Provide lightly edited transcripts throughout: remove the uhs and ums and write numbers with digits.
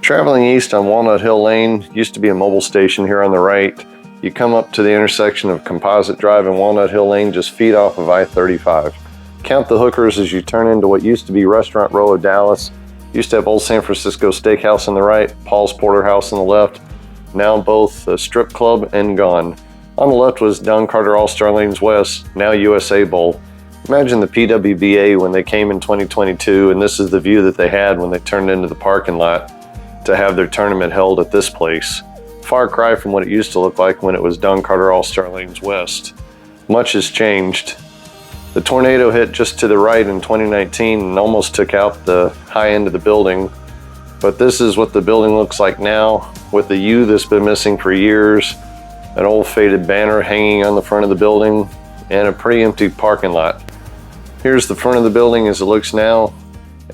Traveling east on Walnut Hill Lane, used to be a mobile station here on the right. You come up to the intersection of Composite Drive and Walnut Hill Lane, just feet off of I-35. Count the hookers as you turn into what used to be Restaurant Row of Dallas. Used to have Old San Francisco Steakhouse on the right, Paul's Porterhouse on the left. Now both a strip club and gone. On the left was Don Carter All-Star Lanes West, now USA Bowl. Imagine the PWBA when they came in 2022, and this is the view that they had when they turned into the parking lot to have their tournament held at this place. Far cry from what it used to look like when it was Don Carter All-Star Lanes West. Much has changed. The tornado hit just to the right in 2019 and almost took out the high end of the building. But this is what the building looks like now, with the U that's been missing for years, an old faded banner hanging on the front of the building, and a pretty empty parking lot. Here's the front of the building as it looks now,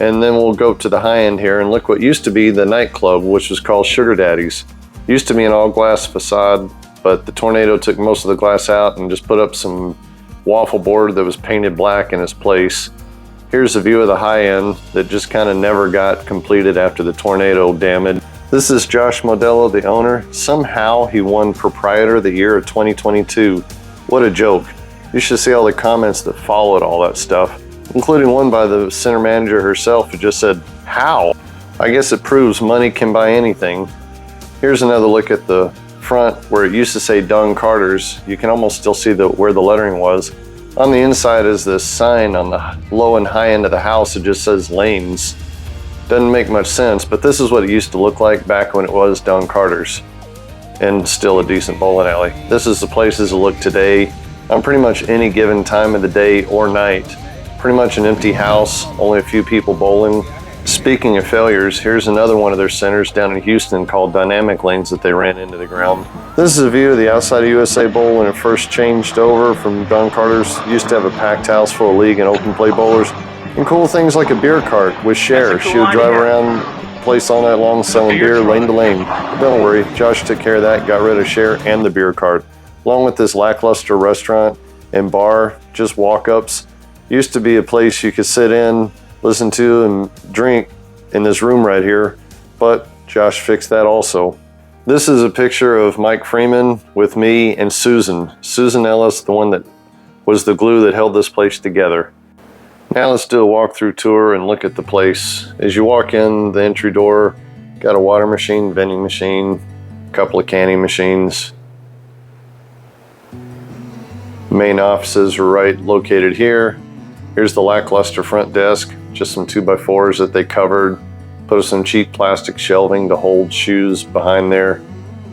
and then we'll go to the high end here and look what used to be the nightclub, which was called Sugar Daddy's. Used to be an all glass facade, but the tornado took most of the glass out and just put up some waffle board that was painted black in its place. Here's a view of the high end that just kind of never got completed after the tornado damage. This is Josh Modello, the owner. Somehow he won Proprietor of the Year of 2022. What a joke. You should see all the comments that followed all that stuff, including one by the center manager herself who just said, "How?" I guess it proves money can buy anything. Here's another look at the front where it used to say Don Carter's. You can almost still see where the lettering was. On the inside is this sign on the low and high end of the house. It just says Lanes. Doesn't make much sense, but this is what it used to look like back when it was Don Carter's, and still a decent bowling alley. This is the place as it look today. On pretty much any given time of the day or night. Pretty much an empty house, only a few people bowling. Speaking of failures, here's another one of their centers down in Houston called Dynamic Lanes that they ran into the ground. This is a view of the outside of USA Bowl when it first changed over from Don Carter's. Used to have a packed house full of league and open play bowlers. And cool things like a beer cart with Cher. She would drive around the place all night long selling beer lane to lane. But don't worry, Josh took care of that, got rid of Cher and the beer cart. Along with this lackluster restaurant and bar, just walk-ups. Used to be a place you could sit in, listen to, and drink in this room right here, but Josh fixed that also. This is a picture of Mike Freeman with me and Susan. Susan Ellis, the one that was the glue that held this place together. Now let's do a walkthrough tour and look at the place. As you walk in the entry door, got a water machine, vending machine, a couple of canning machines. Main offices are right located here. Here's the lackluster front desk, just some 2x4s that they covered. Put some cheap plastic shelving to hold shoes behind there.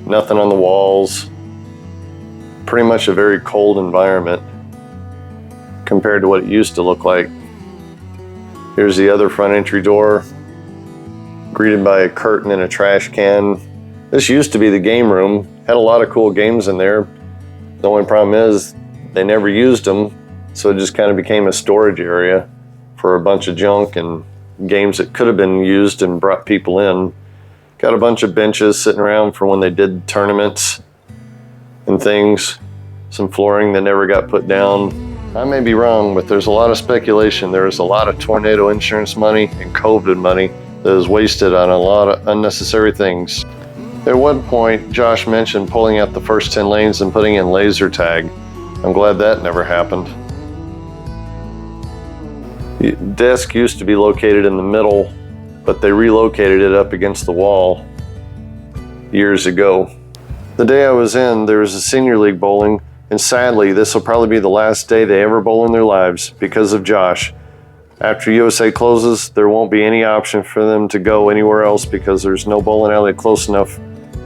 Nothing on the walls. Pretty much a very cold environment compared to what it used to look like. Here's the other front entry door, greeted by a curtain and a trash can. This used to be the game room, had a lot of cool games in there. The only problem is they never used them, so it just kind of became a storage area for a bunch of junk and games that could have been used and brought people in. Got a bunch of benches sitting around for when they did tournaments and things. Some flooring that never got put down. I may be wrong, but there's a lot of speculation. There is a lot of tornado insurance money and COVID money that is wasted on a lot of unnecessary things. At one point, Josh mentioned pulling out the first 10 lanes and putting in laser tag. I'm glad that never happened. The desk used to be located in the middle, but they relocated it up against the wall years ago. The day I was in, there was a senior league bowling, and sadly, this will probably be the last day they ever bowl in their lives because of Josh. After USA closes, there won't be any option for them to go anywhere else because there's no bowling alley close enough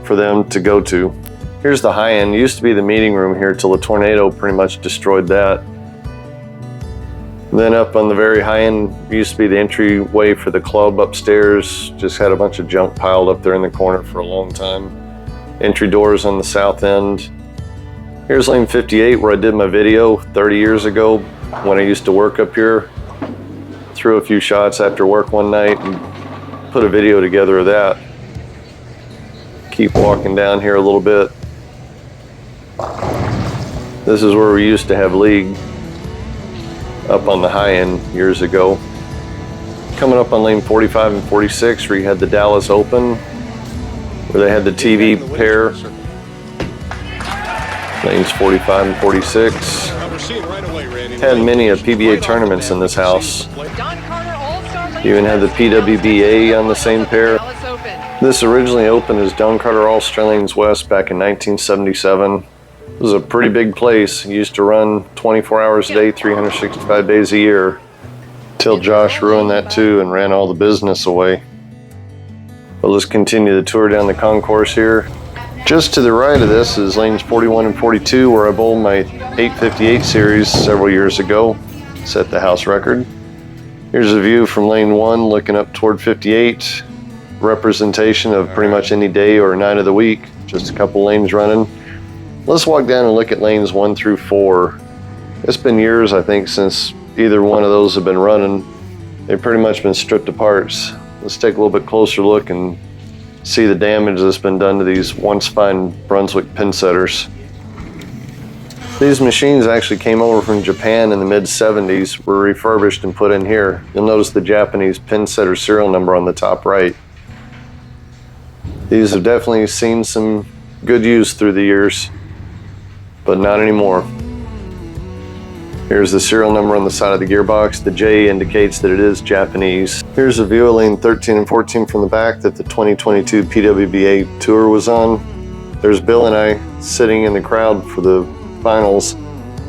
for them to go to. Here's the high end. It used to be the meeting room here till the tornado pretty much destroyed that. Then up on the very high end used to be the entryway for the club upstairs. Just had a bunch of junk piled up there in the corner for a long time. Entry doors on the south end. Here's lane 58 where I did my video 30 years ago when I used to work up here. Threw a few shots after work one night and put a video together of that. Keep walking down here a little bit. This is where we used to have league, up on the high end years ago. Coming up on lane 45 and 46 where you had the Dallas Open, where they had the TV pair. Lanes 45 and 46. Had many of PBA tournaments in this house. Even had the PWBA on the same pair. This originally opened as Don Carter All-Star Lanes West back in 1977. It was a pretty big place. It used to run 24 hours a day, 365 days a year, till Josh ruined that too and ran all the business away. But let's continue the tour down the concourse here. Just to the right of this is lanes 41 and 42, where I bowled my 858 series several years ago, set the house record. Here's a view from lane 1 looking up toward 58. Representation of pretty much any day or night of the week, just a couple lanes running. Let's walk down and look at lanes 1 through 4. It's been years, I think, since either one of those have been running. They've pretty much been stripped to parts. Let's take a little bit closer look and see the damage that's been done to these once fine Brunswick pin setters. These machines actually came over from Japan in the mid-70s, were refurbished and put in here. You'll notice the Japanese pin setter serial number on the top right. These have definitely seen some good use through the years, but not anymore. Here's the serial number on the side of the gearbox. The J indicates that it is Japanese. Here's a view of lane 13 and 14 from the back that the 2022 PWBA Tour was on. There's Bill and I sitting in the crowd for the finals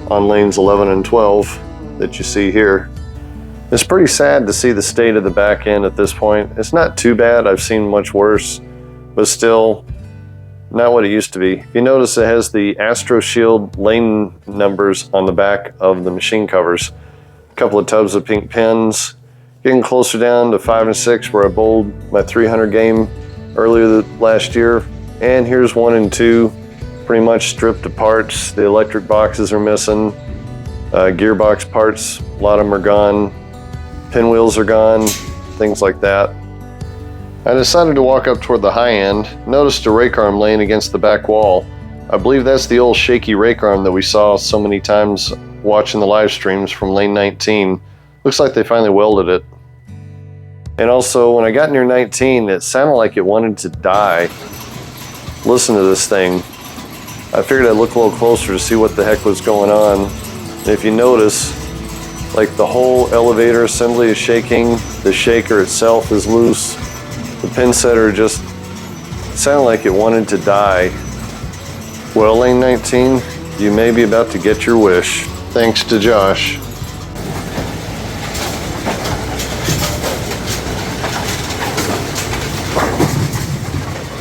on lanes 11 and 12 that you see here. It's pretty sad to see the state of the back end at this point. It's not too bad. I've seen much worse, but still not what it used to be. If you notice, it has the Astro Shield lane numbers on the back of the machine covers. A couple of tubs of pink pins. Getting closer down to 5 and 6 where I bowled my 300 game earlier last year. And here's 1 and 2, pretty much stripped to parts. The electric boxes are missing. Gearbox parts, a lot of them are gone. Pinwheels are gone, things like that. I decided to walk up toward the high end. Noticed a rake arm laying against the back wall. I believe that's the old shaky rake arm that we saw so many times watching the live streams from lane 19. Looks like they finally welded it. And also, when I got near 19, it sounded like it wanted to die. Listen to this thing. I figured I'd look a little closer to see what the heck was going on. And if you notice, like the whole elevator assembly is shaking. The shaker itself is loose. The pin setter just sounded like it wanted to die. Well, lane 19, you may be about to get your wish. Thanks to Josh.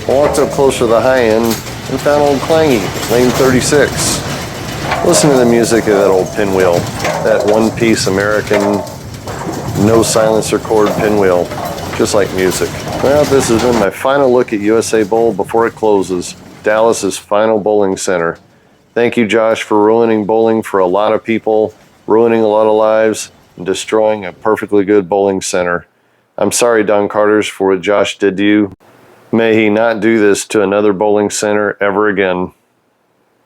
I walked up closer to the high end and found old Clangy, lane 36. Listen to the music of that old pinwheel. That one-piece American, no silencer cord pinwheel. Just like music. Well, this has been my final look at USA Bowl before it closes. Dallas's final bowling center. Thank you, Josh, for ruining bowling for a lot of people, ruining a lot of lives, and destroying a perfectly good bowling center. I'm sorry, Don Carters, for what Josh did to you. May he not do this to another bowling center ever again.